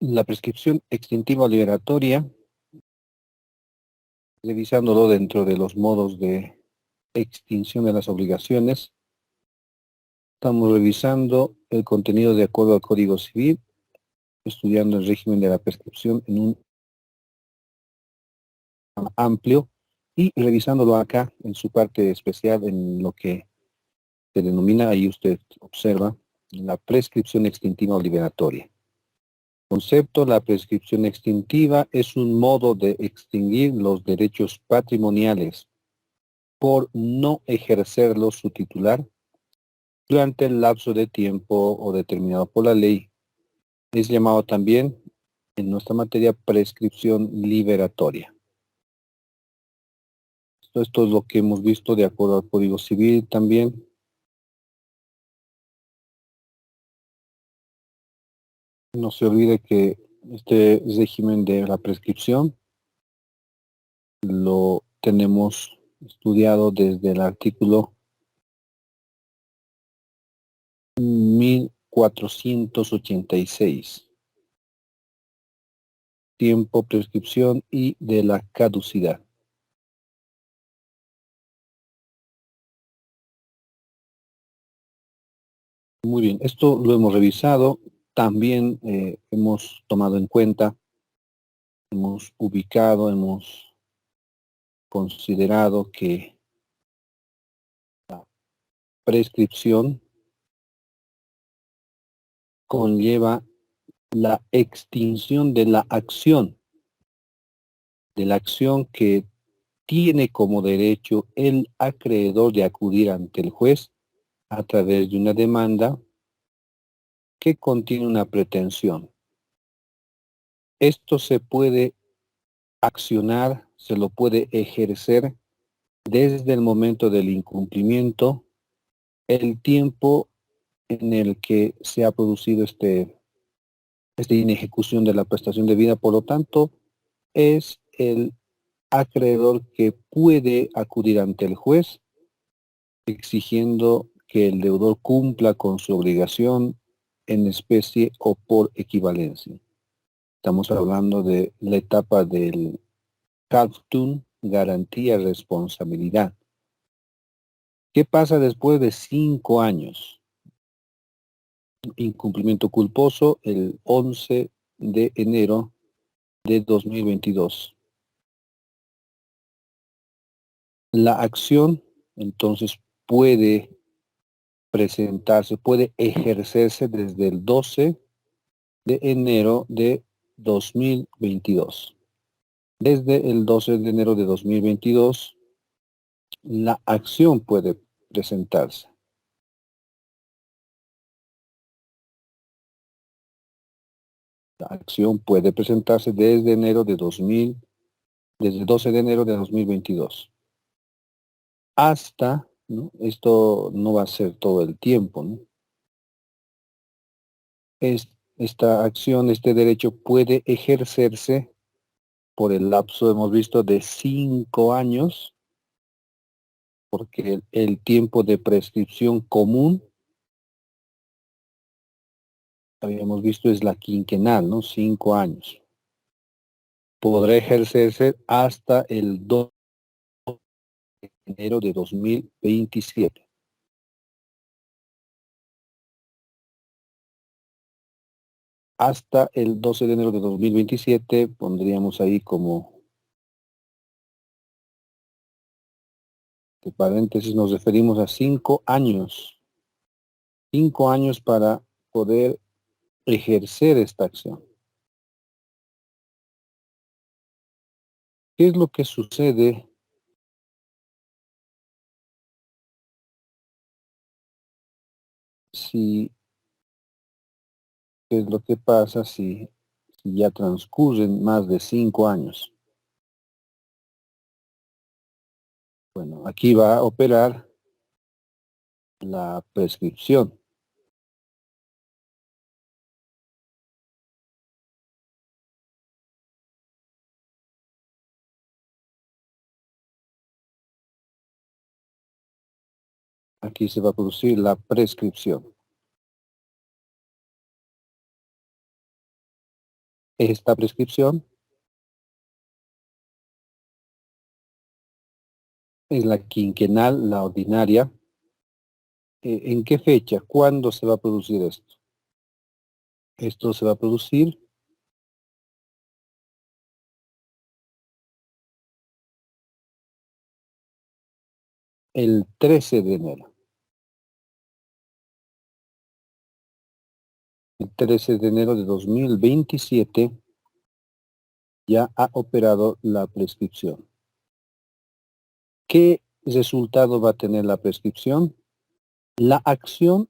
La prescripción extintiva liberatoria, revisándolo dentro de los modos de extinción de las obligaciones, estamos revisando el contenido de acuerdo al Código Civil, estudiando el régimen de la prescripción en un amplio y revisándolo acá en su parte especial en lo que se denomina, ahí usted observa, la prescripción extintiva o liberatoria. Concepto: la prescripción extintiva es un modo de extinguir los derechos patrimoniales por no ejercerlos su titular durante el lapso de tiempo o determinado por la ley. Es llamado también, en nuestra materia, prescripción liberatoria. Esto es lo que hemos visto de acuerdo al Código Civil también. No se olvide que este régimen de la prescripción lo tenemos estudiado desde el artículo 1486. Tiempo, prescripción y de la caducidad. Muy bien, esto lo hemos revisado. También hemos tomado en cuenta, hemos ubicado, hemos considerado que la prescripción conlleva la extinción de la acción que tiene como derecho el acreedor de acudir ante el juez a través de una demanda que contiene una pretensión. Esto se puede accionar, se lo puede ejercer desde el momento del incumplimiento, el tiempo en el que se ha producido esta inejecución de la prestación debida. Por lo tanto, es el acreedor que puede acudir ante el juez exigiendo que el deudor cumpla con su obligación en especie o por equivalencia. Estamos hablando de la etapa del CAFTUN, garantía, responsabilidad. ¿Qué pasa después de 5 años? Incumplimiento culposo el 11 de enero de 2022. La acción, entonces, puede presentarse, puede ejercerse desde el 12 de enero de 2022. Desde el 12 de enero de 2022, la acción puede presentarse. La acción puede presentarse desde enero de desde el 12 de enero de 2022. Hasta, ¿no? Esto no va a ser todo el tiempo, ¿no? Esta acción, este derecho puede ejercerse por el lapso, hemos visto, de 5 años, porque el tiempo de prescripción común, habíamos visto, es la quinquenal, ¿no? 5 años. Podrá ejercerse hasta el 2 de enero de 2027. Hasta el 12 de enero de 2027 pondríamos ahí como de paréntesis, nos referimos a 5 años. 5 años para poder ejercer esta acción. ¿Qué es lo que sucede si, qué es lo que pasa si ya transcurren más de 5 años? Bueno, aquí va a operar la prescripción. Aquí se va a producir la prescripción. esta prescripción es la quinquenal, la ordinaria. ¿En qué fecha? ¿Cuándo se va a producir esto? Esto se va a producir el 13 de enero. El 13 de enero de 2027 ya ha operado la prescripción. ¿Qué resultado va a tener la prescripción? La acción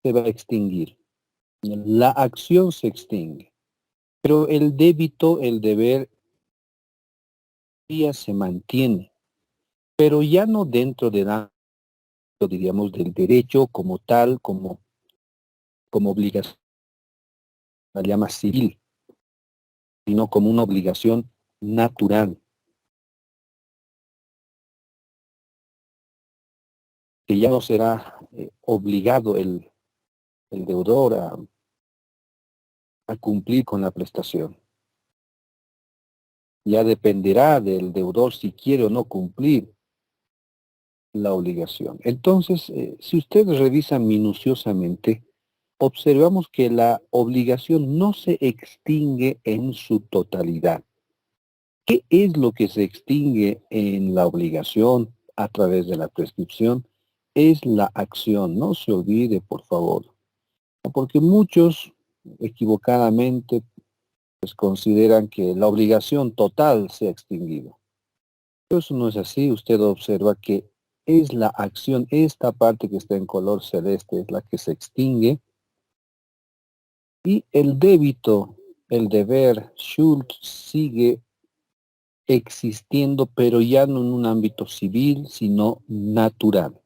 se va a extinguir. La acción se extingue. Pero el débito, el deber, ya se mantiene. Pero ya no dentro de la, diríamos, del derecho como tal, como obligación, la llama civil, sino como una obligación natural, que ya no será obligado el deudor a cumplir con la prestación. Ya dependerá del deudor si quiere o no cumplir la obligación. Entonces, si ustedes revisan minuciosamente, observamos que la obligación no se extingue en su totalidad. ¿Qué es lo que se extingue en la obligación a través de la prescripción? Es la acción. No se olvide, por favor. Porque muchos equivocadamente pues, consideran que la obligación total se ha extinguido. Pero eso no es así. Usted observa que es la acción, esta parte que está en color celeste es la que se extingue y el débito, el deber, Schuld, sigue existiendo, pero ya no en un ámbito civil, sino natural.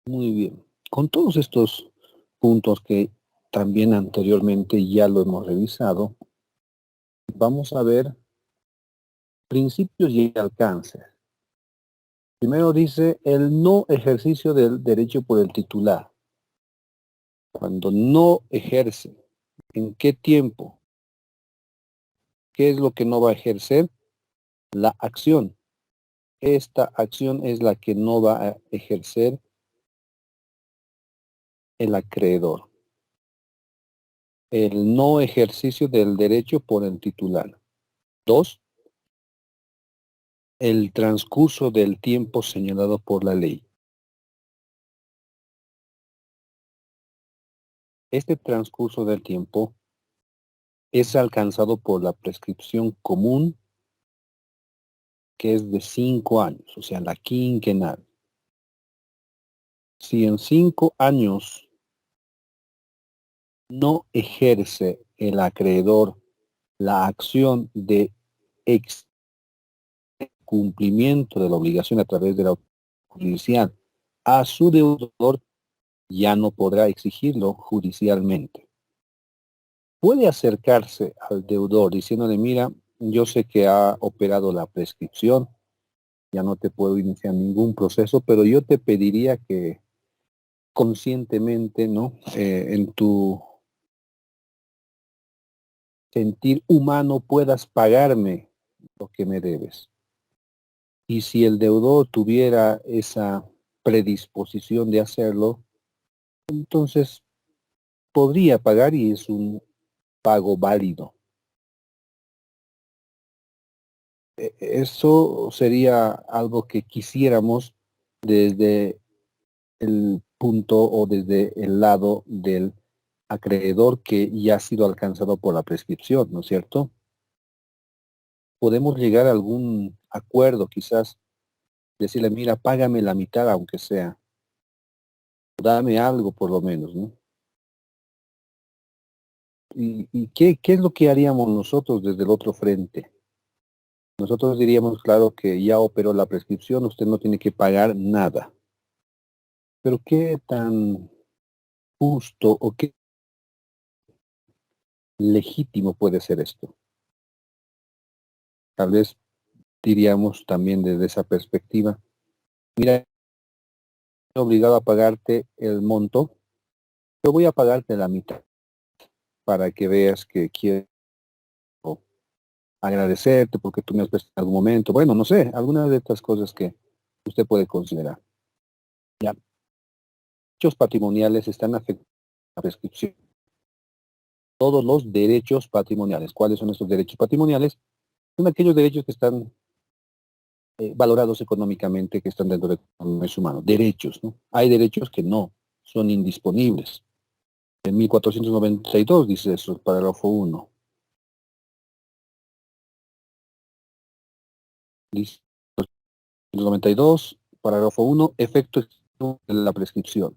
Muy bien. Con todos estos puntos que también anteriormente ya lo hemos revisado, vamos a ver principios y alcances. Primero dice el no ejercicio del derecho por el titular. Cuando no ejerce, ¿en qué tiempo? ¿Qué es lo que no va a ejercer? La acción. Esta acción es la que no va a ejercer el acreedor. El no ejercicio del derecho por el titular. 2. El transcurso del tiempo señalado por la ley. Este transcurso del tiempo es alcanzado por la prescripción común, que es de 5 años, o sea, la quinquenal. Si en 5 años no ejerce el acreedor la acción de cumplimiento de la obligación a través de la judicial a su deudor, ya no podrá exigirlo judicialmente. Puede acercarse al deudor diciéndole, mira, yo sé que ha operado la prescripción, ya no te puedo iniciar ningún proceso, pero yo te pediría que conscientemente, ¿no? En tu sentir humano puedas pagarme lo que me debes. Y si el deudor tuviera esa predisposición de hacerlo, entonces podría pagar y es un pago válido. Eso sería algo que quisiéramos desde el punto o desde el lado del acreedor que ya ha sido alcanzado por la prescripción, ¿no es cierto? Podemos llegar a algún acuerdo, quizás decirle, mira, págame la mitad aunque sea, dame algo por lo menos, ¿no? ¿Y qué es lo que haríamos nosotros desde el otro frente? Nosotros diríamos, claro, que ya operó la prescripción, usted no tiene que pagar nada. Pero ¿qué tan justo o qué legítimo puede ser esto? Tal vez diríamos también desde esa perspectiva, mira, estoy obligado a pagarte el monto, pero voy a pagarte la mitad. para que veas que quiero agradecerte porque tú me has prestado en algún momento. Bueno, no sé, algunas de estas cosas que usted puede considerar. Ya, derechos patrimoniales están afectados a la prescripción. Todos los derechos patrimoniales. ¿Cuáles son estos derechos patrimoniales? Son aquellos derechos que están valorados económicamente, que están dentro del derecho humano. Derechos, ¿no? Hay derechos que no, son indisponibles. En 1492 dice eso, el parágrafo 1. Dice 92, parágrafo 1, efecto de la prescripción.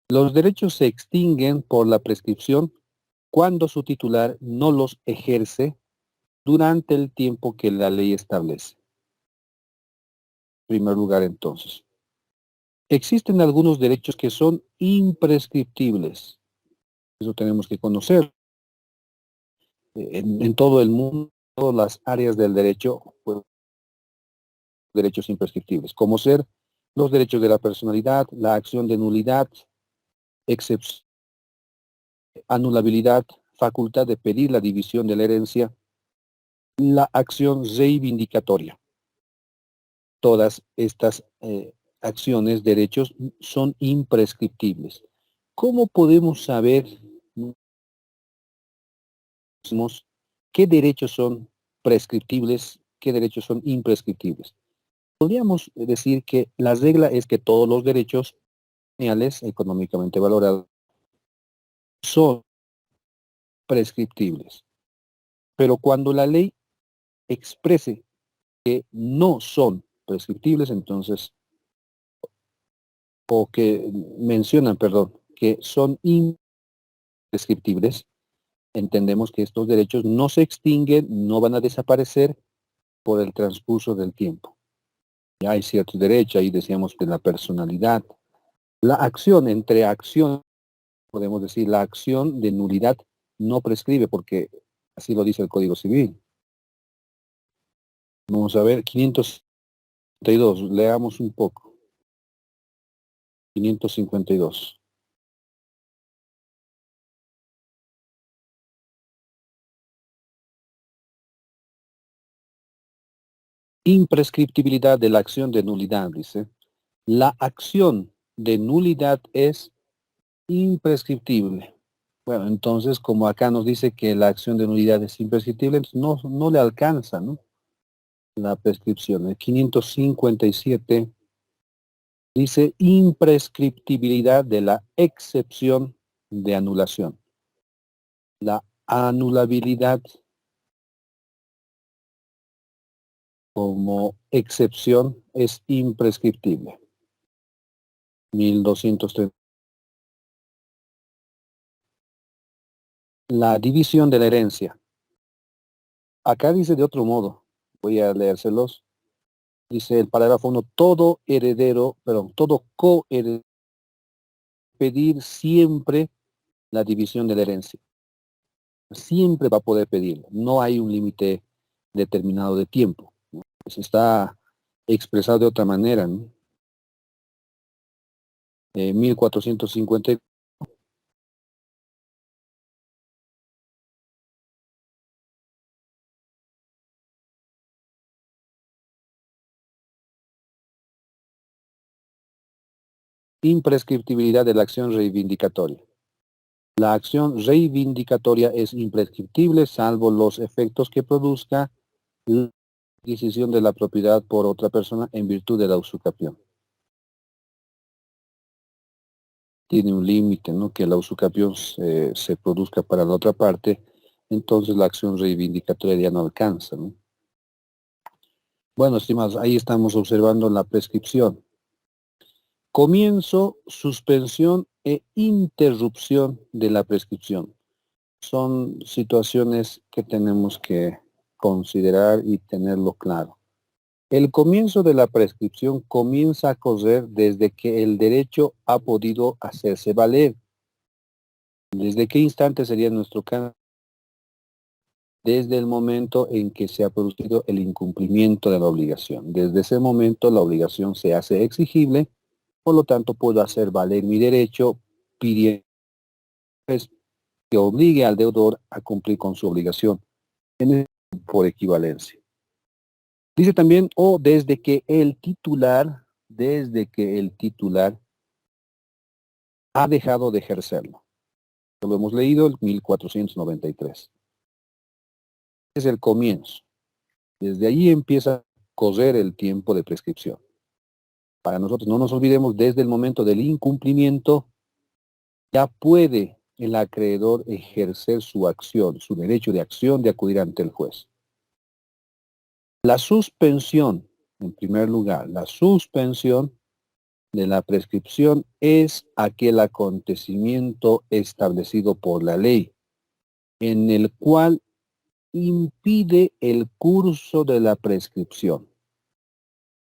Los derechos se extinguen por la prescripción cuando su titular no los ejerce durante el tiempo que la ley establece. En primer lugar, entonces, existen algunos derechos que son imprescriptibles. Eso tenemos que conocer. En todo el mundo, todas las áreas del derecho, pues, derechos imprescriptibles, como ser los derechos de la personalidad, la acción de nulidad, excepción, anulabilidad, facultad de pedir la división de la herencia, la acción reivindicatoria. Todas estas acciones, derechos, son imprescriptibles. ¿Cómo podemos saber qué derechos son prescriptibles, qué derechos son imprescriptibles? Podríamos decir que la regla es que todos los derechos patrimoniales económicamente valorados son prescriptibles. Pero cuando la ley exprese que no son prescriptibles, entonces, o que mencionan, perdón, que son imprescriptibles, entendemos que estos derechos no se extinguen, no van a desaparecer por el transcurso del tiempo. Ya hay ciertos derechos, ahí decíamos que la personalidad, la acción, entre acción, podemos decir, la acción de nulidad no prescribe, porque así lo dice el Código Civil. Vamos a ver, 552, leamos un poco. 552. Imprescriptibilidad de la acción de nulidad, dice. La acción de nulidad es imprescriptible. Bueno, entonces, como acá nos dice que la acción de nulidad es imprescriptible, no le alcanza, ¿no? La prescripción. El 557 dice imprescriptibilidad de la excepción de anulación. La anulabilidad como excepción es imprescriptible. 1230. La división de la herencia. Acá dice de otro modo. Voy a leérselos. Dice el parágrafo 1, todo coheredero pedir siempre la división de la herencia. Siempre va a poder pedirlo. No hay un límite determinado de tiempo. Pues está expresado de otra manera, ¿no? 1450. Imprescriptibilidad de la acción reivindicatoria. La acción reivindicatoria es imprescriptible salvo los efectos que produzca la adquisición de la propiedad por otra persona en virtud de la usucapión. Tiene un límite, ¿no? Que la usucapión se produzca para la otra parte, entonces la acción reivindicatoria ya no alcanza, ¿no? Bueno, estimados, ahí estamos observando la prescripción. Comienzo, suspensión e interrupción de la prescripción. Son situaciones que tenemos que considerar y tenerlo claro. El comienzo de la prescripción comienza a correr desde que el derecho ha podido hacerse valer. ¿Desde qué instante sería en nuestro caso? Desde el momento en que se ha producido el incumplimiento de la obligación. Desde ese momento la obligación se hace exigible, por lo tanto puedo hacer valer mi derecho pidiendo que obligue al deudor a cumplir con su obligación por equivalencia. Dice también, o desde que el titular ha dejado de ejercerlo. Lo hemos leído el 1493. Es el comienzo. Desde ahí empieza a correr el tiempo de prescripción. Para nosotros, no nos olvidemos, desde el momento del incumplimiento, ya puede el acreedor ejercer su acción, su derecho de acción de acudir ante el juez. La suspensión, en primer lugar, la suspensión de la prescripción es aquel acontecimiento establecido por la ley, en el cual impide el curso de la prescripción.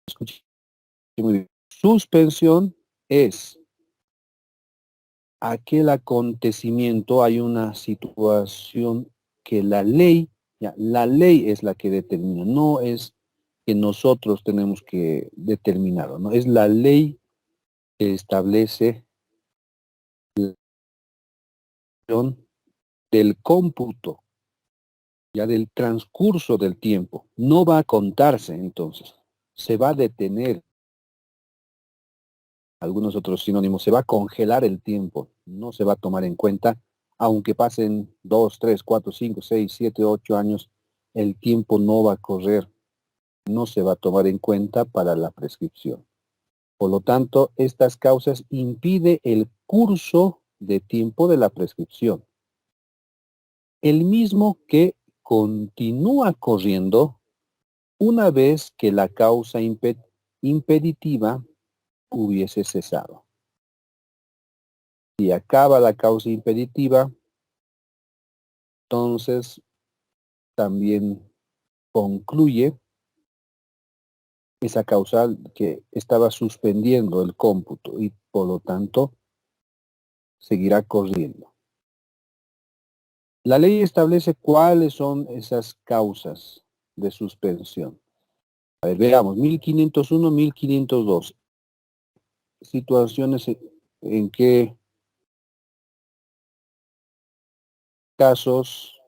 Escuchen muy bien. Suspensión es aquel acontecimiento, hay una situación que la ley es la que determina, no es que nosotros tenemos que determinarlo, ¿no? Es la ley que establece la acción del cómputo, ya del transcurso del tiempo. No va a contarse entonces, se va a detener. Algunos otros sinónimos, se va a congelar el tiempo, no se va a tomar en cuenta, aunque pasen 2, 3, 4, 5, 6, 7, 8 años, el tiempo no va a correr, no se va a tomar en cuenta para la prescripción. Por lo tanto, estas causas impiden el curso de tiempo de la prescripción. El mismo que continúa corriendo una vez que la causa impeditiva hubiese cesado. Si acaba la causa impeditiva, entonces también concluye esa causal que estaba suspendiendo el cómputo y por lo tanto seguirá corriendo. La ley establece cuáles son esas causas de suspensión. A ver, veamos, 1501, 1502. Situaciones en que casos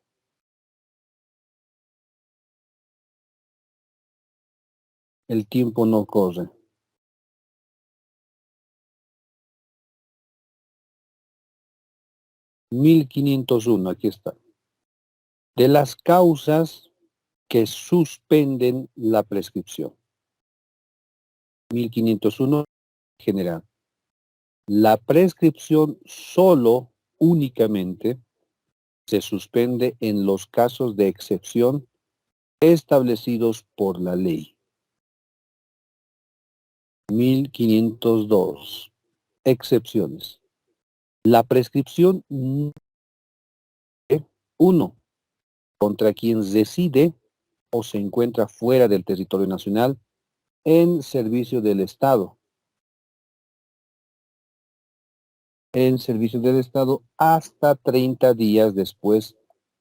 el tiempo no corre. 1501, aquí está. De las causas que suspenden la prescripción. 1501 general. La prescripción solo, únicamente, se suspende en los casos de excepción establecidos por la ley. 1502. Excepciones. La prescripción 1. Contra quien reside o se encuentra fuera del territorio nacional en servicio del Estado. En servicio del Estado hasta 30 días después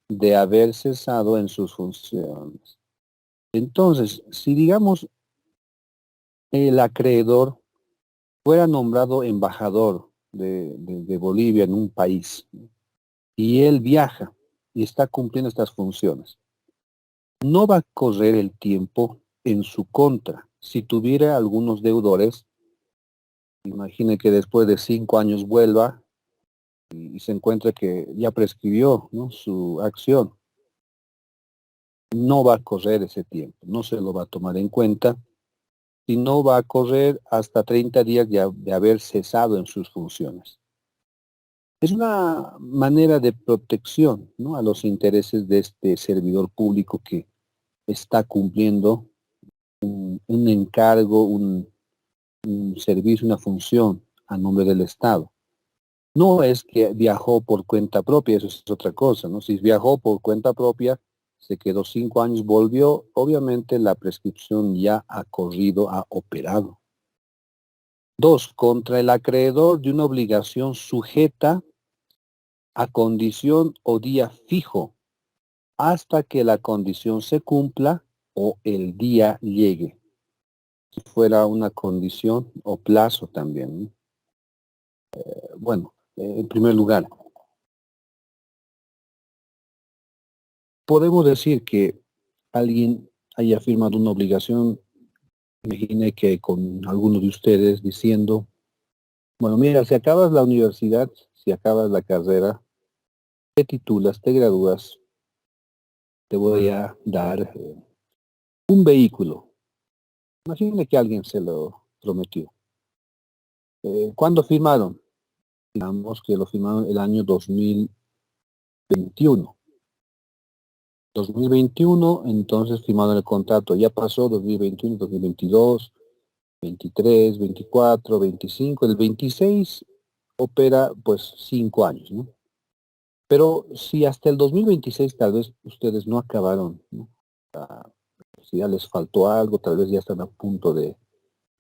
de haber cesado en sus funciones. Entonces, si digamos el acreedor fuera nombrado embajador de Bolivia en un país y él viaja y está cumpliendo estas funciones, no va a correr el tiempo en su contra. Si tuviera algunos deudores, imagine que después de 5 años vuelva y se encuentra que ya prescribió, ¿no?, su acción. No va a correr ese tiempo, no se lo va a tomar en cuenta, y no va a correr hasta 30 días de haber cesado en sus funciones. Es una manera de protección, ¿no?, a los intereses de este servidor público que está cumpliendo un encargo, un servicio, una función a nombre del Estado. No es que viajó por cuenta propia, eso es otra cosa, ¿no? Si viajó por cuenta propia, se quedó 5 años, volvió, obviamente la prescripción ya ha corrido, ha operado. 2. Contra el acreedor de una obligación sujeta a condición o día fijo, hasta que la condición se cumpla o el día llegue. Si fuera una condición o plazo también, ¿no? Bueno, en primer lugar, podemos decir que alguien haya firmado una obligación, imagine que con alguno de ustedes diciendo, bueno, mira, si acabas la universidad, si acabas la carrera, te titulas, te gradúas, te voy a dar un vehículo. Imagine que alguien se lo prometió. ¿Cuándo firmaron? Digamos que lo firmaron el año 2021. 2021, entonces firmaron el contrato. Ya pasó 2021, 2022, 23, 24, 25. El 26 opera pues 5 años, ¿no? Pero si hasta el 2026 tal vez ustedes no acabaron, ¿no? Si ya les faltó algo, tal vez ya están a punto de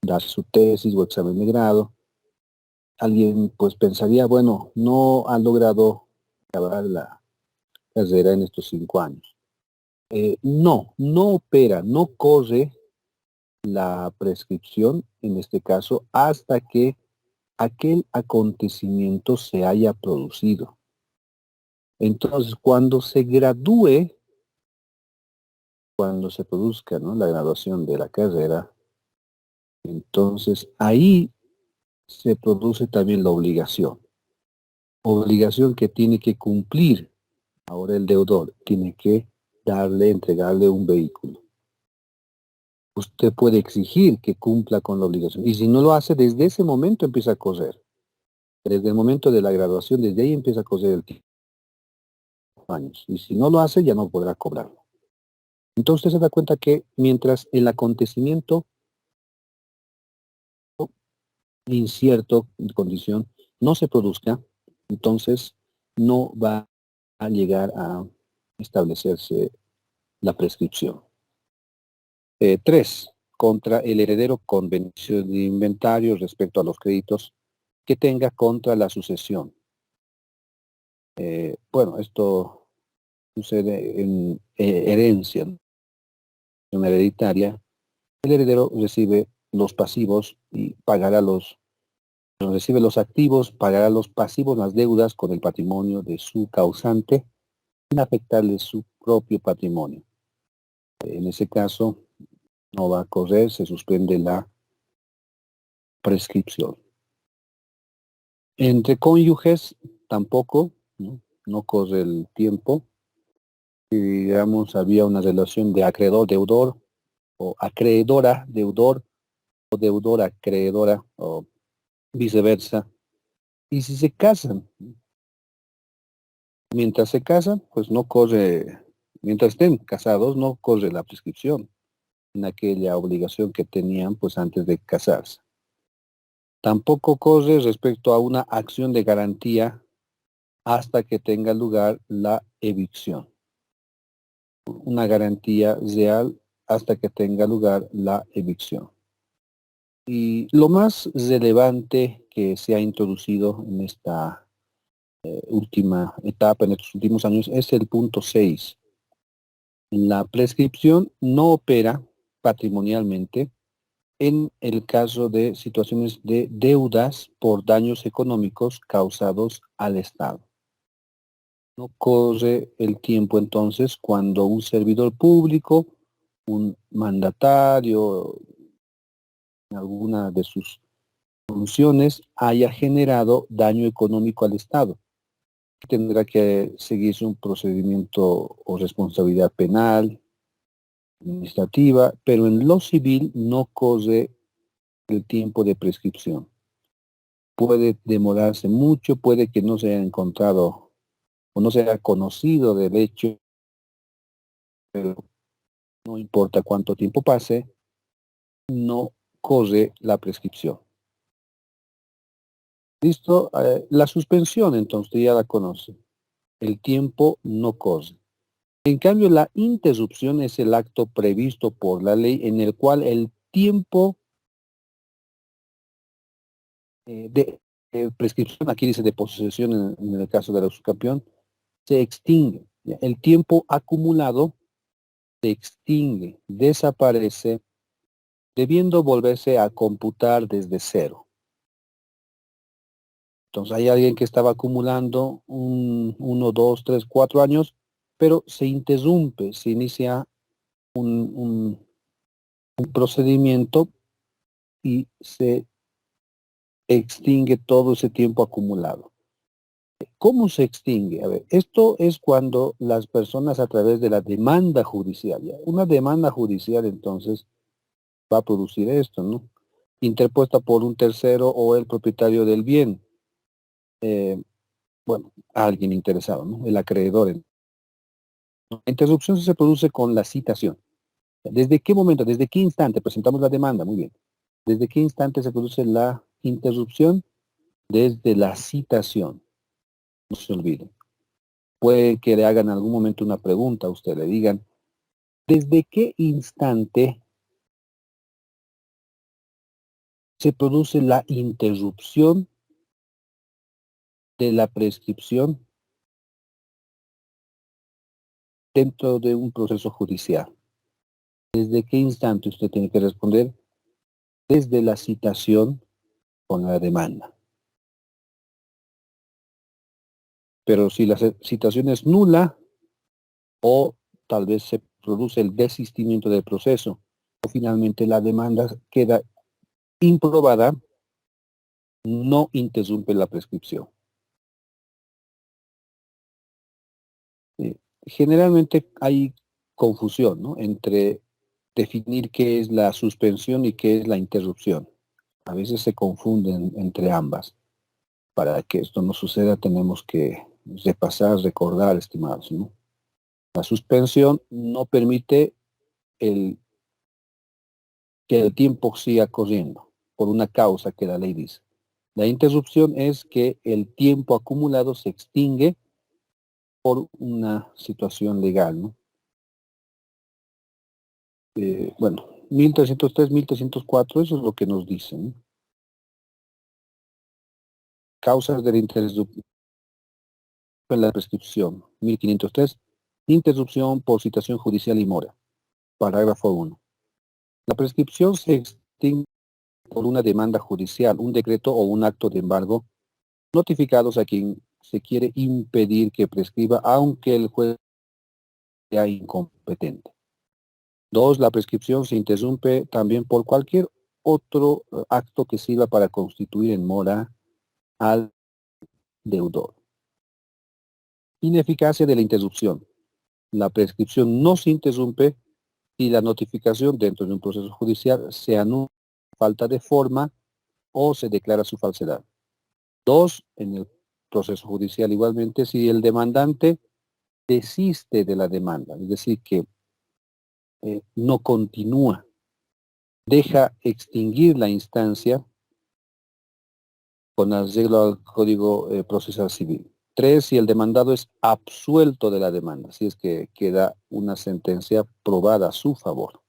dar su tesis o examen de grado, alguien pues pensaría, bueno, no ha logrado acabar la carrera en estos 5 años. No opera, no corre la prescripción, en este caso, hasta que aquel acontecimiento se haya producido. Entonces, cuando se gradúe, cuando se produzca, ¿no?, la graduación de la carrera, entonces ahí se produce también la obligación. Obligación que tiene que cumplir ahora el deudor, tiene que entregarle un vehículo. Usted puede exigir que cumpla con la obligación. Y si no lo hace, desde ese momento empieza a correr. Desde el momento de la graduación, desde ahí empieza a correr el tiempo. Años. Y si no lo hace, ya no podrá cobrarlo. Entonces usted se da cuenta que mientras el acontecimiento incierto, de condición, no se produzca, entonces no va a llegar a establecerse la prescripción. 3. Contra el heredero con beneficio de inventario respecto a los créditos que tenga contra la sucesión. Bueno, esto sucede en herencia, ¿no?, hereditaria. El heredero recibe los pasivos y pagará recibe los activos, pagará los pasivos, las deudas con el patrimonio de su causante, sin afectarle su propio patrimonio. En ese caso, no va a correr, se suspende la prescripción. Entre cónyuges, tampoco, no corre el tiempo. Si, digamos, había una relación de acreedor-deudor, o acreedora-deudor, o deudor-acreedora, o viceversa. Y si se casan, mientras se casan, pues no corre, mientras estén casados, no corre la prescripción en aquella obligación que tenían pues antes de casarse. Tampoco corre respecto a una acción de garantía hasta que tenga lugar la evicción. Una garantía real hasta que tenga lugar la evicción. Y lo más relevante que se ha introducido en esta última etapa, en estos últimos años, es el punto 6. La prescripción no opera patrimonialmente en el caso de situaciones de deudas por daños económicos causados al Estado. No corre el tiempo entonces cuando un servidor público, un mandatario, en alguna de sus funciones, haya generado daño económico al Estado. Tendrá que seguirse un procedimiento o responsabilidad penal, administrativa, pero en lo civil no corre el tiempo de prescripción. Puede demorarse mucho, puede que no se haya encontrado o no se haya conocido del hecho, pero no importa cuánto tiempo pase, no corre la prescripción. ¿Listo? La suspensión, entonces, ya la conoce. El tiempo no corre. En cambio, la interrupción es el acto previsto por la ley en el cual el tiempo de prescripción, aquí dice de posesión en el caso de la subcampeón, se extingue. El tiempo acumulado se extingue, desaparece, debiendo volverse a computar desde cero. Entonces hay alguien que estaba acumulando 1, 2, 3, 4 años, pero se interrumpe, se inicia un procedimiento y se extingue todo ese tiempo acumulado. ¿Cómo se extingue? A ver, esto es cuando las personas a través de la demanda judicial, ¿ya? Una demanda judicial entonces va a producir esto, ¿no? Interpuesta por un tercero o el propietario del bien. Eh, bueno, alguien interesado, ¿no? El acreedor. La interrupción se produce con la citación. ¿Desde qué momento, desde qué instante presentamos la demanda? Muy bien. ¿Desde qué instante se produce la interrupción? Desde la citación. No se olviden. Puede que le hagan en algún momento una pregunta a usted, le digan, ¿desde qué instante se produce la interrupción de la prescripción dentro de un proceso judicial? ¿Desde qué instante usted tiene que responder? Desde la citación con la demanda. Pero si la citación es nula o tal vez se produce el desistimiento del proceso o finalmente la demanda queda improbada, no interrumpe la prescripción. Generalmente hay confusión, ¿no?, entre definir qué es la suspensión y qué es la interrupción. A veces se confunden entre ambas. Para que esto no suceda tenemos que repasar, recordar, estimados, ¿no? La suspensión no permite que el tiempo siga corriendo por una causa que la ley dice. La interrupción es que el tiempo acumulado se extingue por una situación legal, ¿no? Bueno, 1303, 1304, eso es lo que nos dicen, ¿no? Causas de la interrupción en la prescripción. 1503, interrupción por citación judicial y mora. Parágrafo 1. La prescripción se extingue por una demanda judicial, un decreto o un acto de embargo notificados a quien se quiere impedir que prescriba, aunque el juez sea incompetente. 2. La prescripción se interrumpe también por cualquier otro acto que sirva para constituir en mora al deudor. Ineficacia de la interrupción. La prescripción no se interrumpe si la notificación dentro de un proceso judicial se anula por falta de forma o se declara su falsedad. 2. En el proceso judicial igualmente, si el demandante desiste de la demanda, es decir, que no continúa, deja extinguir la instancia con arreglo al Código Procesal Civil. 3. Si el demandado es absuelto de la demanda, si es que queda una sentencia probada a su favor.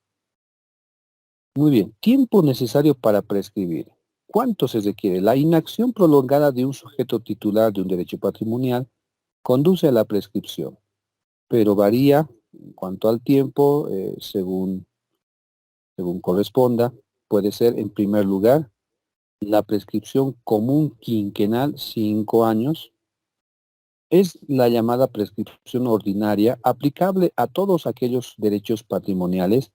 Muy bien, tiempo necesario para prescribir. ¿Cuánto se requiere? La inacción prolongada de un sujeto titular de un derecho patrimonial conduce a la prescripción, pero varía en cuanto al tiempo, según corresponda. Puede ser, en primer lugar, la prescripción común quinquenal, 5 años, es la llamada prescripción ordinaria, aplicable a todos aquellos derechos patrimoniales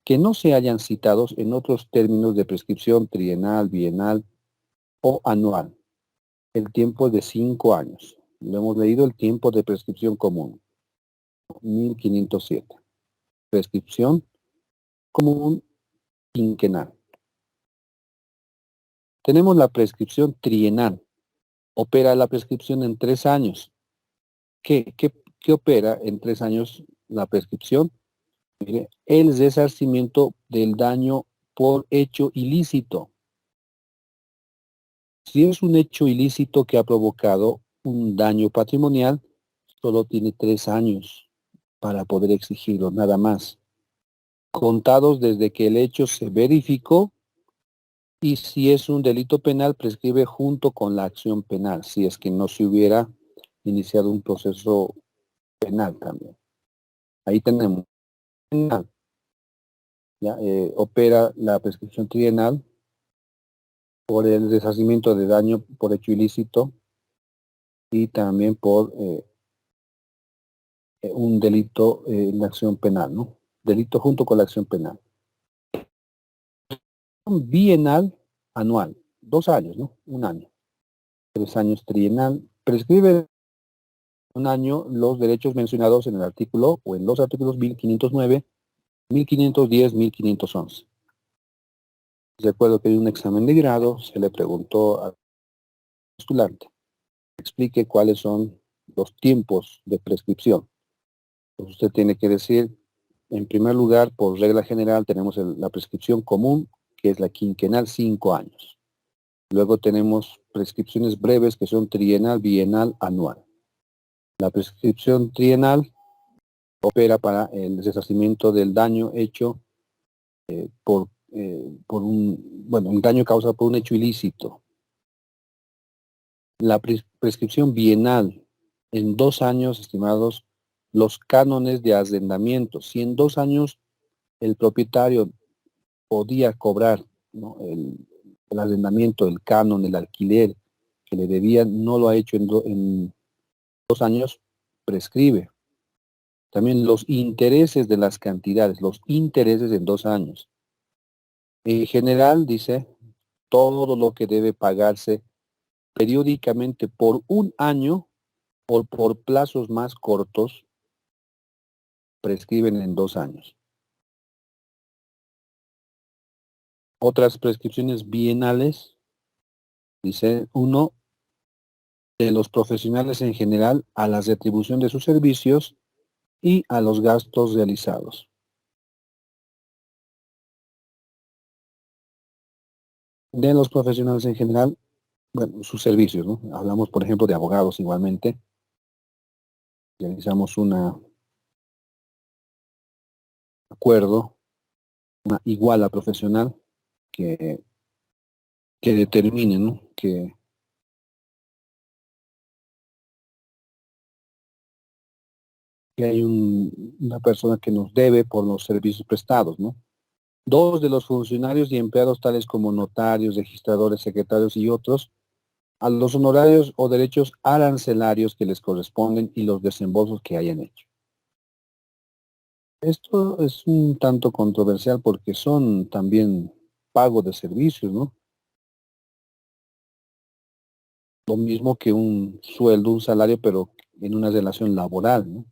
que no se hayan citados en otros términos de prescripción trienal, bienal o anual. El tiempo es de 5 años. Lo hemos leído, el tiempo de prescripción común, 1507. Prescripción común quinquenal. Tenemos la prescripción trienal. Opera la prescripción en 3 años. ¿Qué opera en 3 años la prescripción? Mire, el resarcimiento del daño por hecho ilícito. Si es un hecho ilícito que ha provocado un daño patrimonial, solo tiene 3 años para poder exigirlo, nada más. Contados desde que el hecho se verificó, y si es un delito penal, prescribe junto con la acción penal, si es que no se hubiera iniciado un proceso penal también. Ahí tenemos. ¿Ya? Opera la prescripción trienal por el resarcimiento de daño por hecho ilícito y también por un delito en la acción penal, ¿no? Delito junto con la acción penal. Bienal, anual, 2 años, ¿no? Un año. 3 años trienal. Prescribe un año los derechos mencionados en el artículo o en los artículos 1509, 1510, 1511. Recuerdo que en un examen de grado se le preguntó al postulante, explique cuáles son los tiempos de prescripción. Pues usted tiene que decir, en primer lugar, por regla general, tenemos la prescripción común, que es la quinquenal, 5 años. Luego tenemos prescripciones breves, que son trienal, bienal, anual. La prescripción trienal opera para el resarcimiento del daño hecho por un daño causado por un hecho ilícito. La prescripción bienal, en 2 años, estimados, los cánones de arrendamiento. Si en 2 años el propietario podía cobrar, ¿no?, el arrendamiento, el canon, el alquiler que le debían, no lo ha hecho en 2 años, prescribe. También los intereses de las cantidades, los intereses en 2 años. En general, dice, todo lo que debe pagarse periódicamente por un año o por plazos más cortos, prescriben en 2 años. Otras prescripciones bienales, dice, uno, de los profesionales en general a la retribución de sus servicios y a los gastos realizados. De los profesionales en general, bueno, sus servicios, ¿no? Hablamos, por ejemplo, de abogados igualmente. Realizamos un acuerdo, una iguala profesional que determine, ¿no?, que hay una persona que nos debe por los servicios prestados, ¿no? 2, de los funcionarios y empleados tales como notarios, registradores, secretarios y otros, a los honorarios o derechos arancelarios que les corresponden y los desembolsos que hayan hecho. Esto es un tanto controversial porque son también pago de servicios, ¿no? Lo mismo que un sueldo, un salario, pero en una relación laboral, ¿no?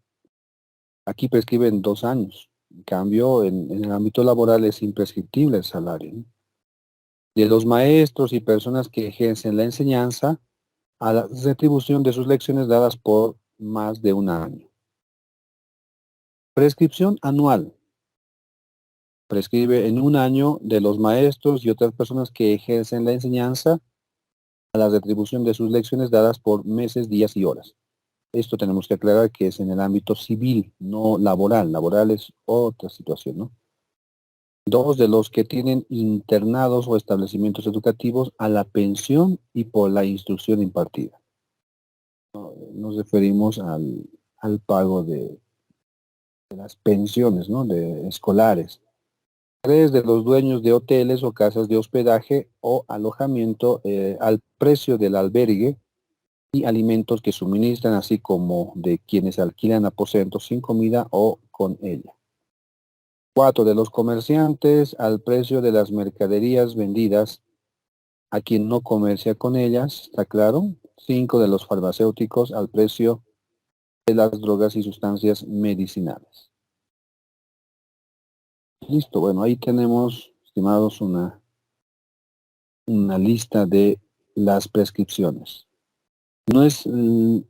Aquí prescriben 2 años. En cambio, en el ámbito laboral es imprescriptible el salario, ¿no? De los maestros y personas que ejercen la enseñanza a la retribución de sus lecciones dadas por más de un año. Prescripción anual. Prescribe en un año de los maestros y otras personas que ejercen la enseñanza a la retribución de sus lecciones dadas por meses, días y horas. Esto tenemos que aclarar que es en el ámbito civil, no laboral. Laboral es otra situación, ¿no? 2, de los que tienen internados o establecimientos educativos a la pensión y por la instrucción impartida. Nos referimos al pago de las pensiones, ¿no?, de escolares. 3, de los dueños de hoteles o casas de hospedaje o alojamiento al precio del albergue y alimentos que suministran, así como de quienes alquilan aposentos sin comida o con ella. 4, de los comerciantes al precio de las mercaderías vendidas a quien no comercia con ellas, ¿está claro? 5, de los farmacéuticos al precio de las drogas y sustancias medicinales. Listo, bueno, ahí tenemos, estimados, una lista de las prescripciones. No es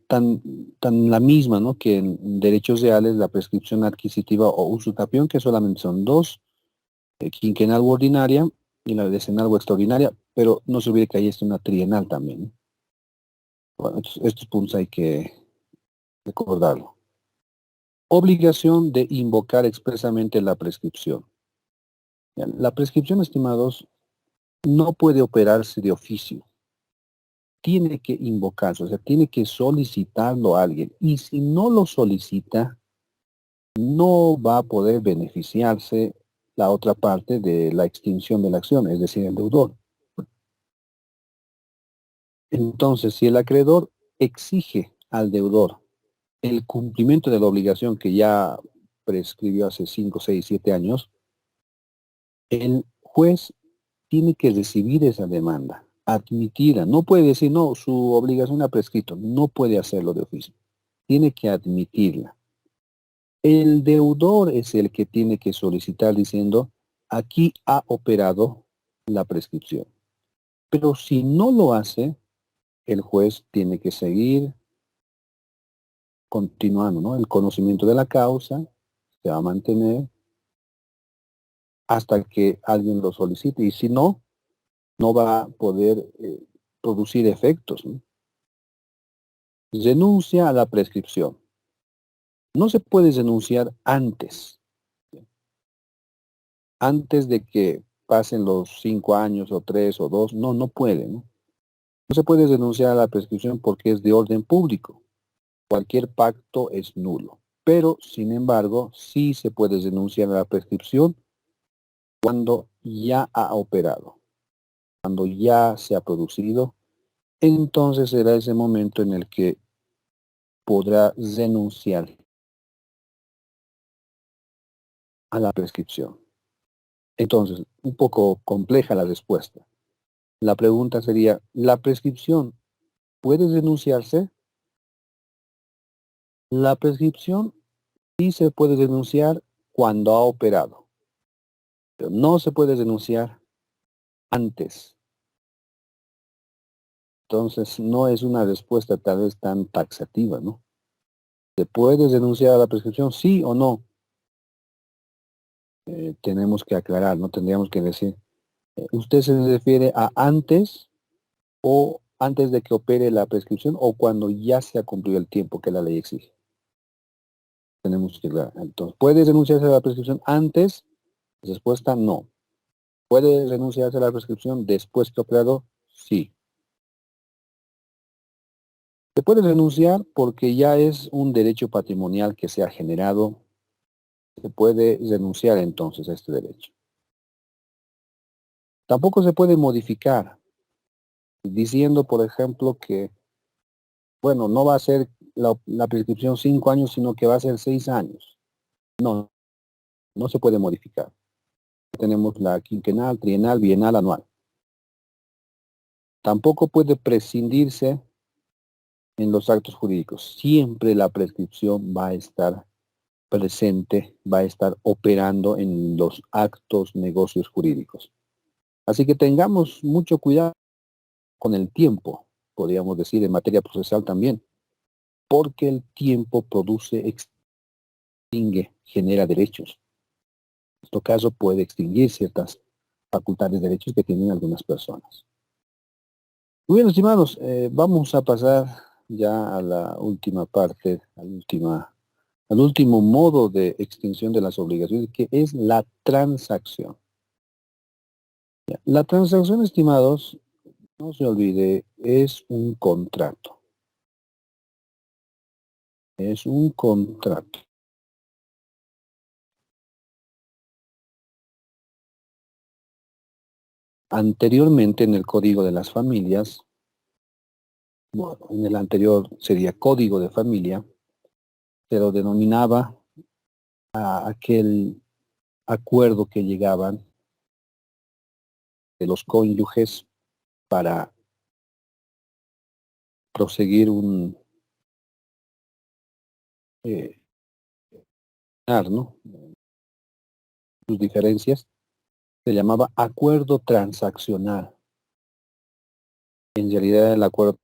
tan la misma, ¿no?, que en derechos reales la prescripción adquisitiva o usucapión, que solamente son 2, quinquenal u ordinaria y la decenal o extraordinaria, pero no se olvide que ahí está una trienal también, ¿no? Bueno, estos puntos hay que recordarlo. Obligación de invocar expresamente la prescripción. La prescripción, estimados, no puede operarse de oficio. Tiene que invocarse, o sea, tiene que solicitarlo a alguien. Y si no lo solicita, no va a poder beneficiarse la otra parte de la extinción de la acción, es decir, el deudor. Entonces, si el acreedor exige al deudor el cumplimiento de la obligación que ya prescribió hace 5, 6, 7 años, el juez tiene que recibir esa demanda, admitirla. No puede decir, no, su obligación ha prescrito. No puede hacerlo de oficio. Tiene que admitirla. El deudor es el que tiene que solicitar diciendo, aquí ha operado la prescripción. Pero si no lo hace, el juez tiene que seguir continuando, ¿no? El conocimiento de la causa se va a mantener hasta que alguien lo solicite. Y si no, no va a poder producir efectos, ¿no? Renuncia a la prescripción. No se puede renunciar antes de que pasen los 5 años o 3 o 2. No, no puede, ¿no? No se puede renunciar a la prescripción porque es de orden público. Cualquier pacto es nulo. Pero, sin embargo, sí se puede renunciar a la prescripción cuando ya ha operado, cuando ya se ha producido. Entonces será ese momento en el que podrá renunciar a la prescripción. Entonces, un poco compleja la respuesta. La pregunta sería, ¿la prescripción puede denunciarse? La prescripción sí se puede denunciar cuando ha operado, pero no se puede denunciar antes. Entonces, no es una respuesta tal vez tan taxativa, ¿no? ¿Se puede denunciar a la prescripción, sí o no? Tenemos que aclarar, no tendríamos que decir, ¿usted se refiere a antes o antes de que opere la prescripción o cuando ya se ha cumplido el tiempo que la ley exige? Tenemos que aclarar. Entonces, ¿puede denunciarse a la prescripción antes? Respuesta, no. ¿Puede renunciarse a la prescripción después que ha operado? Sí. Se puede renunciar porque ya es un derecho patrimonial que se ha generado. Se puede renunciar entonces a este derecho. Tampoco se puede modificar, diciendo, por ejemplo, que, bueno, no va a ser la prescripción 5 años, sino que va a ser 6 años. No, no se puede modificar. Tenemos la quinquenal, trienal, bienal, anual. Tampoco puede prescindirse en los actos jurídicos. Siempre la prescripción va a estar presente, va a estar operando en los actos, negocios jurídicos. Así que tengamos mucho cuidado con el tiempo, podríamos decir en materia procesal también, porque el tiempo produce, extingue, genera derechos. En este caso puede extinguir ciertas facultades de derechos que tienen algunas personas. Muy bien, estimados, vamos a pasar ya a la última parte, al último modo de extinción de las obligaciones, que es la transacción. La transacción, estimados, no se olvide, es un contrato. Es un contrato. Anteriormente en el Código de las Familias, bueno, en el anterior sería Código de Familia, se lo denominaba a aquel acuerdo que llegaban de los cónyuges para proseguir eh, ¿no? Sus diferencias, se llamaba acuerdo transaccional. En realidad el acuerdo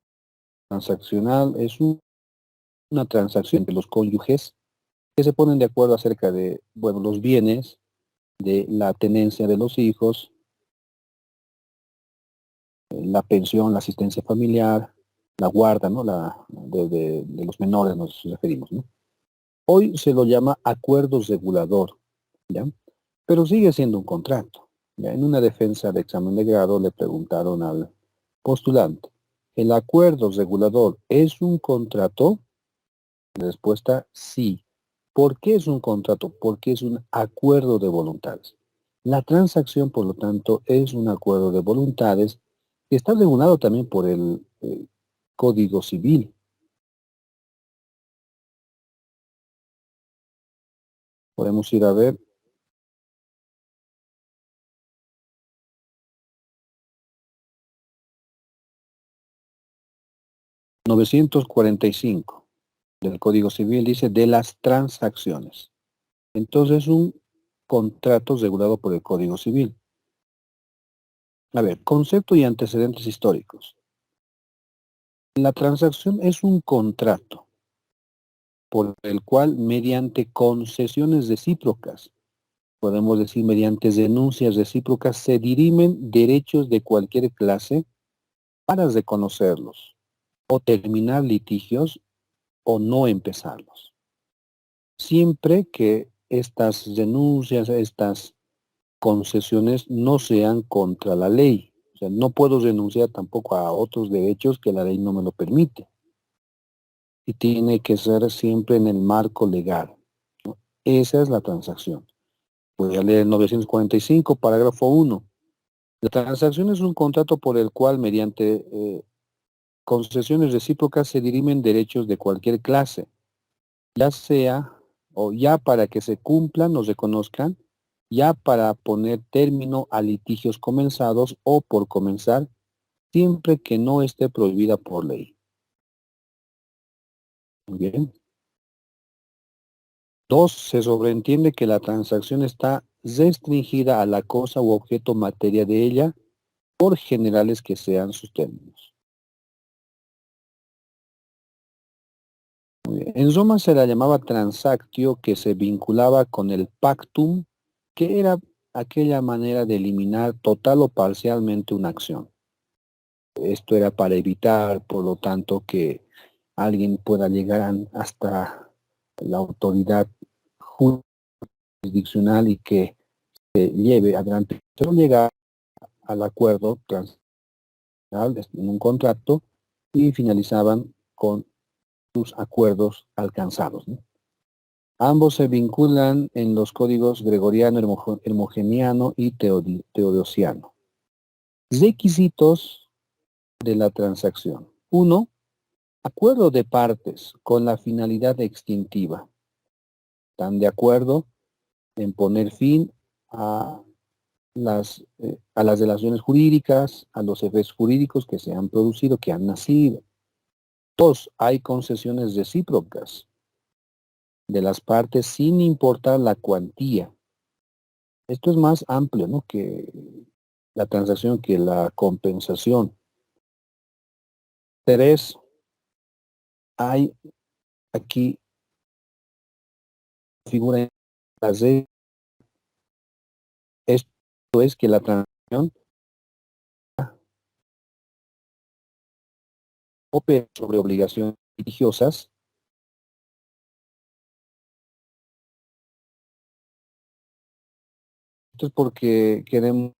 transaccional es una transacción entre los cónyuges que se ponen de acuerdo acerca de, bueno, los bienes, de la tenencia de los hijos, la pensión, la asistencia familiar, la guarda, ¿no? De los menores nos referimos, ¿no? Hoy se lo llama acuerdo regulador, ¿ya? Pero sigue siendo un contrato. ¿Ya? En una defensa de examen de grado le preguntaron al postulante, ¿el acuerdo regulador es un contrato? La respuesta, sí. ¿Por qué es un contrato? Porque es un acuerdo de voluntades. La transacción, por lo tanto, es un acuerdo de voluntades que está regulado también por el Código Civil. Podemos ir a ver. ...945 del Código Civil dice de las transacciones. Entonces, un contrato regulado por el Código Civil. A ver, concepto y antecedentes históricos. La transacción es un contrato por el cual, mediante concesiones recíprocas, podemos decir mediante denuncias recíprocas, se dirimen derechos de cualquier clase para reconocerlos, o terminar litigios, o no empezarlos. Siempre que estas denuncias, estas concesiones no sean contra la ley. O sea, no puedo renunciar tampoco a otros derechos que la ley no me lo permite. Y tiene que ser siempre en el marco legal, ¿no? Esa es la transacción. Voy a leer el 945, parágrafo 1. La transacción es un contrato por el cual, mediante concesiones recíprocas, se dirimen derechos de cualquier clase, ya sea o ya para que se cumplan o se conozcan, ya para poner término a litigios comenzados o por comenzar, siempre que no esté prohibida por ley. Muy bien. 2. Se sobreentiende que la transacción está restringida a la cosa u objeto materia de ella, por generales que sean sus términos. Muy bien. En Roma se la llamaba transactio, que se vinculaba con el pactum, que era aquella manera de eliminar total o parcialmente una acción. Esto era para evitar, por lo tanto, que alguien pueda llegar hasta la autoridad jurisdiccional y que se lleve adelante. Pero llegar al acuerdo transnacional en un contrato y finalizaban con sus acuerdos alcanzados, ¿no? Ambos se vinculan en los códigos gregoriano, hermogeniano y teodosiano. Requisitos de la transacción. 1. Acuerdo de partes con la finalidad extintiva. Están de acuerdo en poner fin a las relaciones jurídicas, a los efectos jurídicos que se han producido, que han nacido. 2. Hay concesiones recíprocas de las partes sin importar la cuantía. Esto es más amplio, ¿no?, que la transacción, que la compensación. 3. Hay aquí figura en la ley. Esto es que la transacción opera sobre obligaciones litigiosas. Esto es porque queremos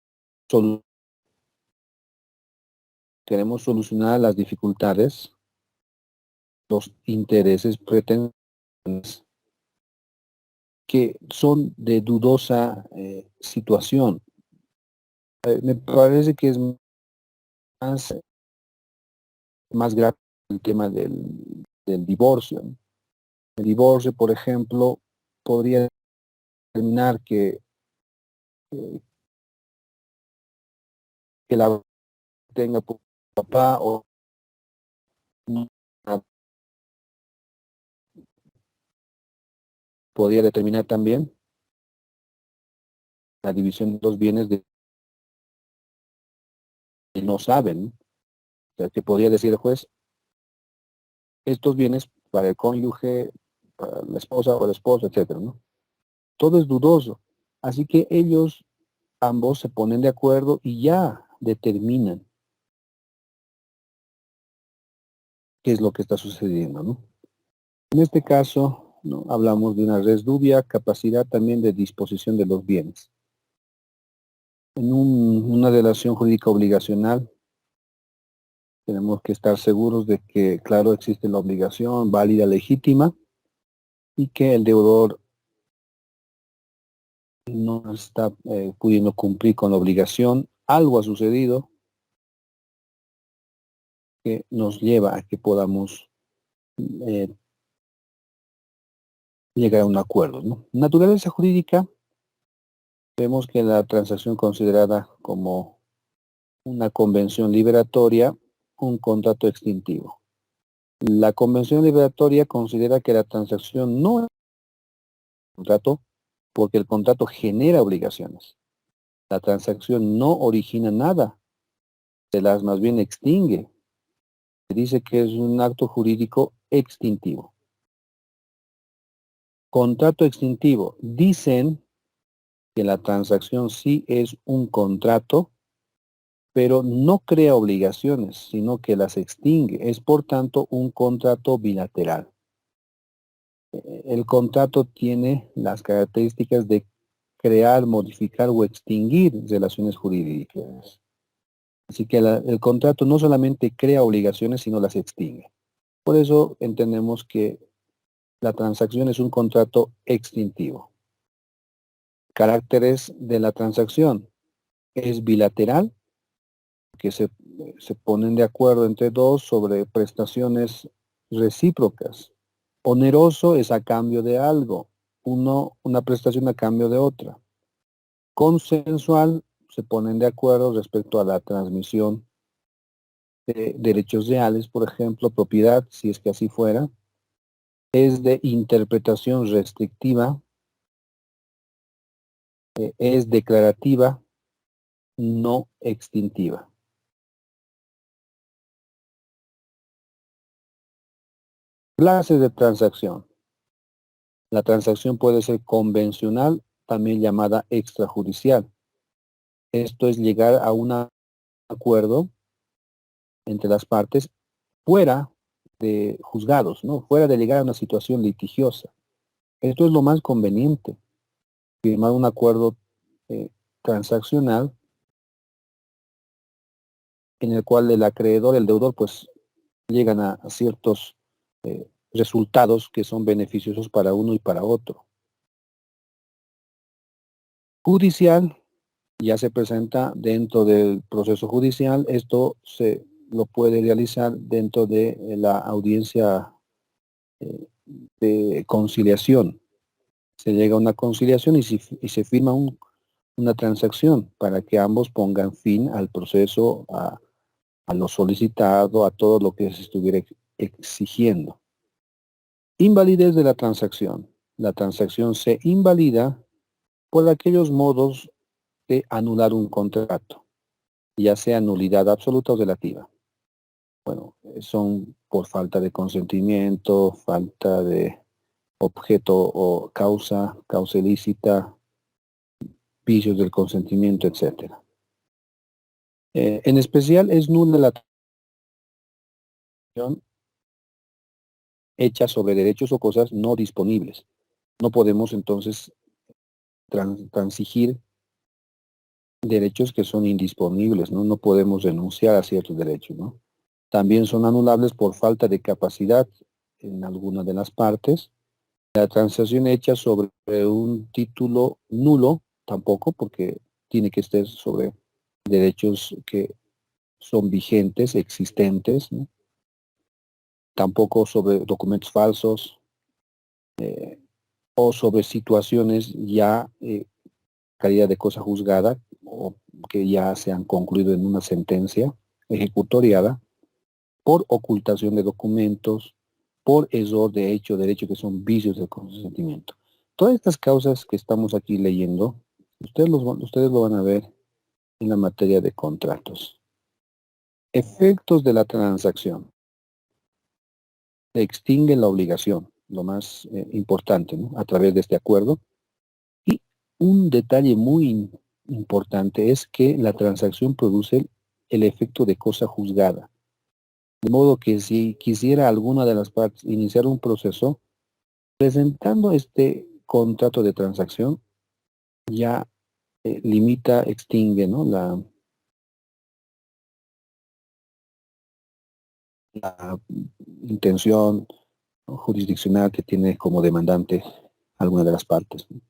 solucionar las dificultades, los intereses, pretensiones que son de dudosa situación. Me parece que es más grave el tema del divorcio, ¿no? El divorcio, por ejemplo, podría determinar eh, que la tenga por papá, o no, podría determinar también la división de los bienes de que no saben, ¿no? O sea, que podría decir el juez, estos bienes para el cónyuge, para la esposa o el esposo, etcétera, ¿no? Todo es dudoso. Así que ellos ambos se ponen de acuerdo y ya determinan qué es lo que está sucediendo, ¿no? En este caso, ¿no?, hablamos de una res dubia, capacidad también de disposición de los bienes. En una relación jurídica obligacional, tenemos que estar seguros de que, claro, existe la obligación válida, legítima, y que el deudor no está pudiendo cumplir con la obligación. Algo ha sucedido que nos lleva a que podamos llegar a un acuerdo, ¿no? Naturaleza jurídica, vemos que la transacción considerada como una convención liberatoria, un contrato extintivo. La convención liberatoria considera que la transacción no es un contrato porque el contrato genera obligaciones. La transacción no origina nada, se las más bien extingue. Se dice que es un acto jurídico extintivo. Contrato extintivo. Dicen que la transacción sí es un contrato, pero no crea obligaciones, sino que las extingue. Es por tanto un contrato bilateral. El contrato tiene las características de crear, modificar o extinguir relaciones jurídicas. Así que el contrato no solamente crea obligaciones, sino las extingue. Por eso entendemos que la transacción es un contrato extintivo. Caracteres de la transacción. Es bilateral, que se ponen de acuerdo entre dos sobre prestaciones recíprocas. Oneroso es a cambio de algo, una prestación a cambio de otra. Consensual, se ponen de acuerdo respecto a la transmisión de derechos reales, por ejemplo, propiedad, si es que así fuera. Es de interpretación restrictiva, es declarativa, no extintiva. Clases de transacción. La transacción puede ser convencional, también llamada extrajudicial. Esto es llegar a un acuerdo entre las partes fuera de juzgados, ¿no? Fuera de llegar a una situación litigiosa. Esto es lo más conveniente, firmar un acuerdo transaccional en el cual el acreedor y el deudor pues llegan a ciertos resultados que son beneficiosos para uno y para otro. Judicial, ya se presenta dentro del proceso judicial, esto se lo puede realizar dentro de la audiencia de conciliación. Se llega a una conciliación y se firma una transacción para que ambos pongan fin al proceso, a lo solicitado, a todo lo que se estuviera exigiendo. Invalidez de la transacción. La transacción se invalida por aquellos modos de anular un contrato, ya sea nulidad absoluta o relativa. Bueno, son por falta de consentimiento, falta de objeto o causa ilícita, vicios del consentimiento, etc. En especial es nula la transacción hecha sobre derechos o cosas no disponibles. No podemos entonces transigir derechos que son indisponibles, ¿no? No podemos renunciar a ciertos derechos, ¿no? También son anulables por falta de capacidad en alguna de las partes. La transacción hecha sobre un título nulo, tampoco, porque tiene que estar sobre derechos que son vigentes, existentes, ¿no? Tampoco sobre documentos falsos o sobre situaciones ya calidad de cosa juzgada o que ya se han concluido en una sentencia ejecutoriada por ocultación de documentos, por error de hecho, derecho que son vicios del consentimiento. Todas estas causas que estamos aquí leyendo, ustedes lo van a ver en la materia de contratos. Efectos de la transacción. Se extingue la obligación, lo más importante, ¿no? A través de este acuerdo. Y un detalle muy importante es que la transacción produce el efecto de cosa juzgada. De modo que si quisiera alguna de las partes iniciar un proceso, presentando este contrato de transacción, ya limita, extingue, ¿no? la intención, ¿no?, jurisdiccional que tiene como demandante alguna de las partes, ¿no?